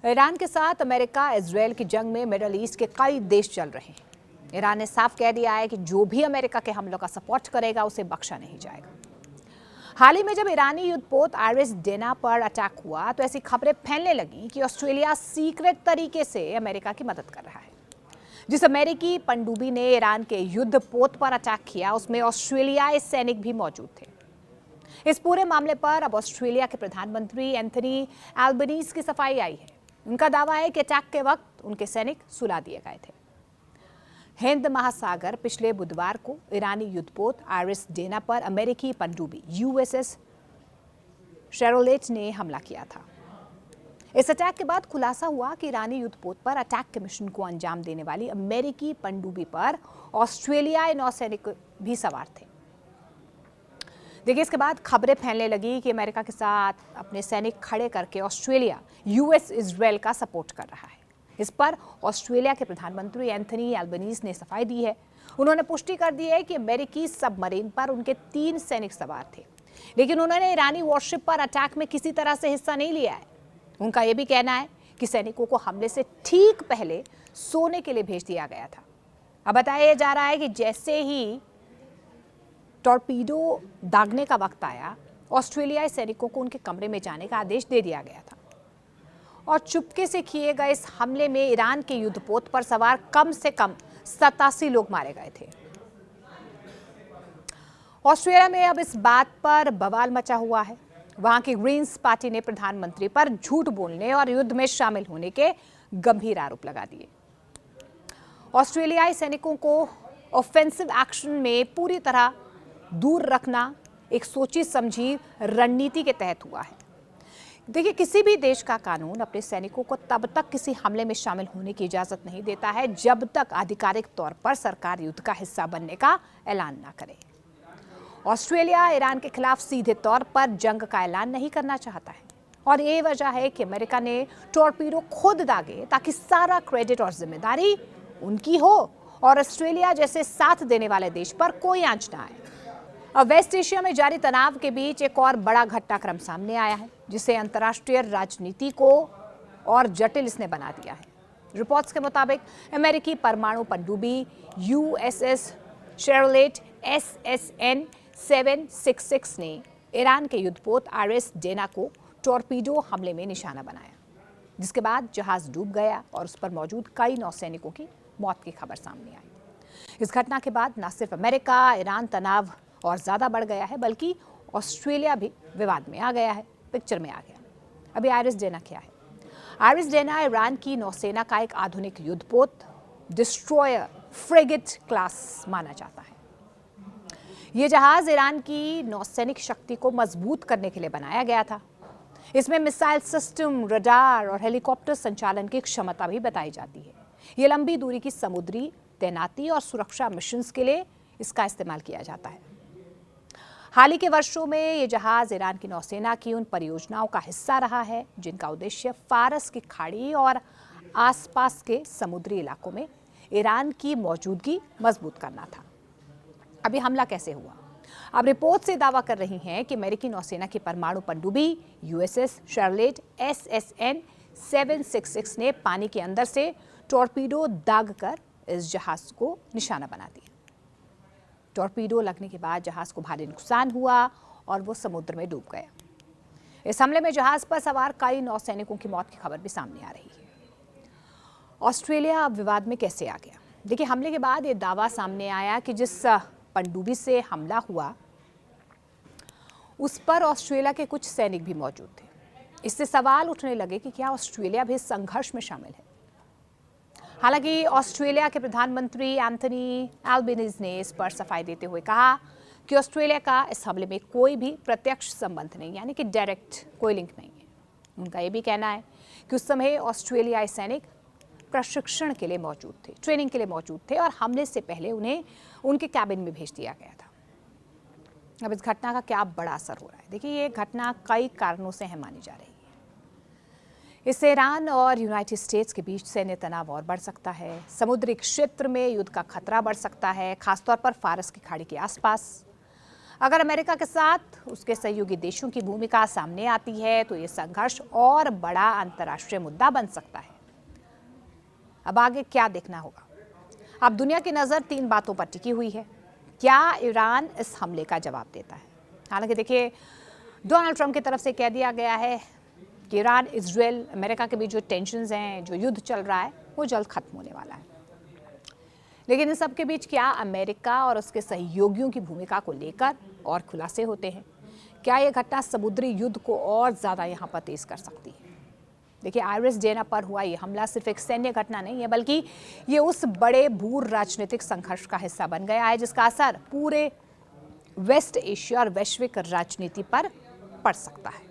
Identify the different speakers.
Speaker 1: Iran के साथ America Israel की जंग में मिडल ईस्ट के कई देश चल रहे हैं। ईरान ने साफ कह दिया है कि जो भी अमेरिका के हमलों का सपोर्ट करेगा उसे बख्शा नहीं जाएगा। हाल ही में जब ईरानी युद्धपोत आइरिस डेना पर अटैक हुआ तो ऐसी खबरें फैलने लगी कि ऑस्ट्रेलिया सीक्रेट तरीके से अमेरिका की मदद कर रहा है। जिस अमेरिकी पनडुब्बी ने ईरान के युद्धपोत पर अटैक किया उसमें ऑस्ट्रेलियाई सैनिक भी मौजूद थे। इस पूरे मामले पर अब ऑस्ट्रेलिया के प्रधानमंत्री एंथनी एल्बनीज की सफाई आई है। उनका दावा है कि अटैक के वक्त उनके सैनिक सुला दिए गए थे। हिंद महासागर पिछले बुधवार को ईरानी युद्धपोत आइरिस डेना पर अमेरिकी पनडुब्बी यूएसएस शेरोलेट ने हमला किया था। इस अटैक के बाद खुलासा हुआ कि ईरानी युद्धपोत पर अटैक के मिशन को अंजाम देने वाली अमेरिकी पनडुब्बी पर ऑस्ट्रेलियाई नौसैनिक भी सवार थे। देखिए, इसके बाद खबरें फैलने लगी कि अमेरिका के साथ अपने सैनिक खड़े करके ऑस्ट्रेलिया यूएस इजरायल का सपोर्ट कर रहा है। इस पर ऑस्ट्रेलिया के प्रधानमंत्री एंथनी एल्बनीज ने सफाई दी है। उन्होंने पुष्टि कर दी है कि अमेरिकी सबमरीन पर उनके 3 सैनिक सवार थे, लेकिन उन्होंने ईरानी वॉरशिप पर अटैक में किसी तरह से हिस्सा नहीं लिया है। उनका यह भी कहना है कि सैनिकों को हमले से ठीक पहले सोने के लिए भेज दिया गया था। अब बताया जा रहा है कि जैसे ही टॉर्पीडो दागने का वक्त आया, ऑस्ट्रेलियाई सैनिकों को उनके कमरे में जाने का आदेश दे दिया गया था और चुपके से किए गए इस हमले में ईरान के युद्धपोत पर सवार कम से कम 87 लोग मारे गए थे। ऑस्ट्रेलिया में अब इस बात पर बवाल मचा हुआ है। वहां की ग्रीन्स पार्टी ने प्रधानमंत्री पर झूठ बोलने और युद्ध में शामिल होने के गंभीर आरोप लगा दिए। ऑस्ट्रेलियाई सैनिकों को ऑफेंसिव एक्शन में पूरी तरह दूर रखना एक सोची समझी रणनीति के तहत हुआ है। देखिए, किसी भी देश का कानून अपने सैनिकों को तब तक किसी हमले में शामिल होने की इजाजत नहीं देता है जब तक आधिकारिक तौर पर सरकार युद्ध का हिस्सा बनने का ऐलान ना करे। ऑस्ट्रेलिया ईरान के खिलाफ सीधे तौर पर जंग का ऐलान नहीं करना चाहता है और ये वजह है कि अमेरिका ने टॉर्पीडो खुद दागे ताकि सारा क्रेडिट और जिम्मेदारी उनकी हो और ऑस्ट्रेलिया जैसे साथ देने वाले देश पर कोई आंच ना आए। अब वेस्ट एशिया में जारी तनाव के बीच एक और बड़ा घटनाक्रम सामने आया है, जिसे अंतर्राष्ट्रीय राजनीति को और जटिल इसने बना दिया है। रिपोर्ट्स के मुताबिक अमेरिकी परमाणु पनडुब्बी यूएसएस शेरोलेट SSN 766 ने ईरान के युद्धपोत आइरिस डेना को टॉर्पीडो हमले में निशाना बनाया, जिसके बाद जहाज डूब गया और उस पर मौजूद कई नौसैनिकों की मौत की खबर सामने आई। इस घटना के बाद न सिर्फ अमेरिका ईरान तनाव और ज्यादा बढ़ गया है, बल्कि ऑस्ट्रेलिया भी विवाद में आ गया है, पिक्चर में आ गया। अभी आइरिस डेना क्या है? आइरिस डेना ईरान की नौसेना का एक आधुनिक युद्धपोत डिस्ट्रॉयर फ्रिगेट क्लास माना जाता है। यह जहाज ईरान की नौसैनिक शक्ति को मजबूत करने के लिए बनाया गया था। इसमें मिसाइल सिस्टम, रडार और हेलीकॉप्टर संचालन की क्षमता भी बताई जाती है। यह लंबी दूरी की समुद्री तैनाती और सुरक्षा मिशंस के लिए इसका इस्तेमाल किया जाता है। हाल ही के वर्षों में ये जहाज ईरान की नौसेना की उन परियोजनाओं का हिस्सा रहा है जिनका उद्देश्य फारस की खाड़ी और आसपास के समुद्री इलाकों में ईरान की मौजूदगी मजबूत करना था। अभी हमला कैसे हुआ? अब रिपोर्ट से दावा कर रही हैं कि अमेरिकी नौसेना की परमाणु पनडुब्बी यूएसएस शेरोलेट SSN 766 ने पानी के अंदर से टॉर्पीडो दागकर इस जहाज को निशाना बना दिया। टॉर्पीडो लगने के बाद जहाज को भारी नुकसान हुआ और वो समुद्र में डूब गया। इस हमले में जहाज पर सवार कई नौसैनिकों की मौत की खबर भी सामने आ रही है। ऑस्ट्रेलिया अब विवाद में कैसे आ गया? देखिए, हमले के बाद ये दावा सामने आया कि जिस पनडुब्बी से हमला हुआ उस पर ऑस्ट्रेलिया के कुछ सैनिक भी मौजूद थे। इससे सवाल उठने लगे कि क्या ऑस्ट्रेलिया भी संघर्ष में शामिल है। हालांकि ऑस्ट्रेलिया के प्रधानमंत्री एंथनी एल्बनीज ने इस पर सफाई देते हुए कहा कि ऑस्ट्रेलिया का इस हमले में कोई भी प्रत्यक्ष संबंध नहीं, यानी कि डायरेक्ट कोई लिंक नहीं है। उनका ये भी कहना है कि उस समय ऑस्ट्रेलियाई सैनिक प्रशिक्षण के लिए मौजूद थे, ट्रेनिंग के लिए मौजूद थे और हमले से पहले उन्हें उनके कैबिन में भेज दिया गया था। अब इस घटना का क्या बड़ा असर हो रहा है? देखिए, ये घटना कई कारणों से अहम मानी जा रही है। इससे ईरान और यूनाइटेड स्टेट्स के बीच सैन्य तनाव और बढ़ सकता है। समुद्री क्षेत्र में युद्ध का खतरा बढ़ सकता है, खासतौर पर फारस की खाड़ी के आसपास। अगर अमेरिका के साथ उसके सहयोगी देशों की भूमिका सामने आती है तो ये संघर्ष और बड़ा अंतर्राष्ट्रीय मुद्दा बन सकता है। अब आगे क्या देखना होगा? अब दुनिया की नज़र 3 बातों पर टिकी हुई है। क्या ईरान इस हमले का जवाब देता है? हालांकि देखिए, डोनाल्ड ट्रंप की तरफ से कह दिया गया है कि ईरान, इजराइल, अमेरिका के बीच जो टेंशन्स हैं, जो युद्ध चल रहा है, वो जल्द खत्म होने वाला है। लेकिन इन सब के बीच क्या अमेरिका और उसके सहयोगियों की भूमिका को लेकर और खुलासे होते हैं? क्या ये घटना समुद्री युद्ध को और ज़्यादा यहाँ पर तेज कर सकती है? देखिए, आइरिस डेना पर हुआ ये हमला सिर्फ एक सैन्य घटना नहीं है, बल्कि ये उस बड़े भू राजनीतिक संघर्ष का हिस्सा बन गया है जिसका असर पूरे वेस्ट एशिया और वैश्विक राजनीति पर पड़ सकता है।